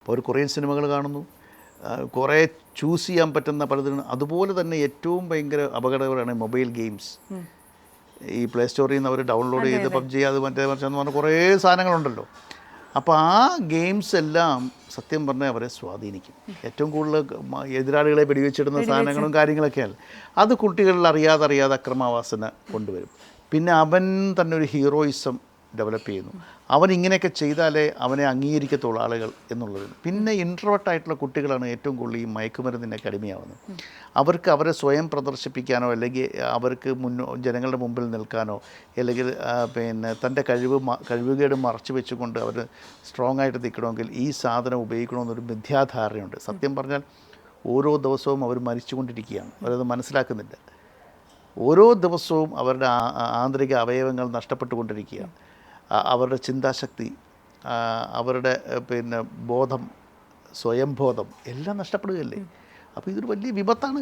അപ്പോൾ ഒരു കൊറിയൻ സിനിമകൾ കാണുന്നു, കുറേ ചൂസ് ചെയ്യാൻ പറ്റുന്ന പലതിനും. അതുപോലെ തന്നെ ഏറ്റവും ഭയങ്കര അപകടകരമാണ് മൊബൈൽ ഗെയിംസ്. ഈ പ്ലേ സ്റ്റോറിൽ നിന്ന് അവർ ഡൗൺലോഡ് ചെയ്ത് PUBG അത് മറ്റേ മറിച്ചെന്ന് പറഞ്ഞ കുറേ സാധനങ്ങളുണ്ടല്ലോ. അപ്പോൾ ആ ഗെയിംസ് എല്ലാം സത്യം പറഞ്ഞാൽ അവരെ സ്വാധീനിക്കും. ഏറ്റവും കൂടുതൽ എതിരാളികളെ വെടിവെച്ചിടുന്ന സാധനങ്ങളും കാര്യങ്ങളൊക്കെയാണ്. അത് കുട്ടികളിൽ അറിയാതെ അക്രമാവാസന കൊണ്ടുവരും. പിന്നെ അവൻ തന്നെ ഒരു ഹീറോയിസം ഡെവലപ്പ് ചെയ്യുന്നു. അവൻ ഇങ്ങനെയൊക്കെ ചെയ്താലേ അവനെ അംഗീകരിക്കത്തുള്ളൂ ആളുകൾ എന്നുള്ളത്. പിന്നെ ഇൻട്രോവേർട്ടായിട്ടുള്ള കുട്ടികളാണ് ഏറ്റവും കൂടുതൽ ഈ മയക്കുമരുന്നിനൊക്കെ അടിമയാവുന്നത്. അവർക്ക് അവരെ സ്വയം പ്രദർശിപ്പിക്കാനോ അല്ലെങ്കിൽ അവർക്ക് ജനങ്ങളുടെ മുമ്പിൽ നിൽക്കാനോ അല്ലെങ്കിൽ പിന്നെ തൻ്റെ കഴിവുകേട് മറച്ചു വെച്ചുകൊണ്ട് അവർ സ്ട്രോങ് ആയിട്ട് നിൽക്കണമെങ്കിൽ ഈ സാധനം ഉപയോഗിക്കണമെന്നൊരു മിഥ്യാധാരണയുണ്ട്. സത്യം പറഞ്ഞാൽ ഓരോ ദിവസവും അവർ മരിച്ചുകൊണ്ടിരിക്കുകയാണ്. അവരത് മനസ്സിലാക്കുന്നില്ല. ഓരോ ദിവസവും അവരുടെ ആന്തരിക അവയവങ്ങൾ നഷ്ടപ്പെട്ടുകൊണ്ടിരിക്കുകയാണ്. അവരുടെ ചിന്താശക്തി, അവരുടെ ബോധം, സ്വയംബോധം എല്ലാം നഷ്ടപ്പെടുകയല്ലേ. അപ്പോൾ ഇതൊരു വലിയ വിപത്താണ്.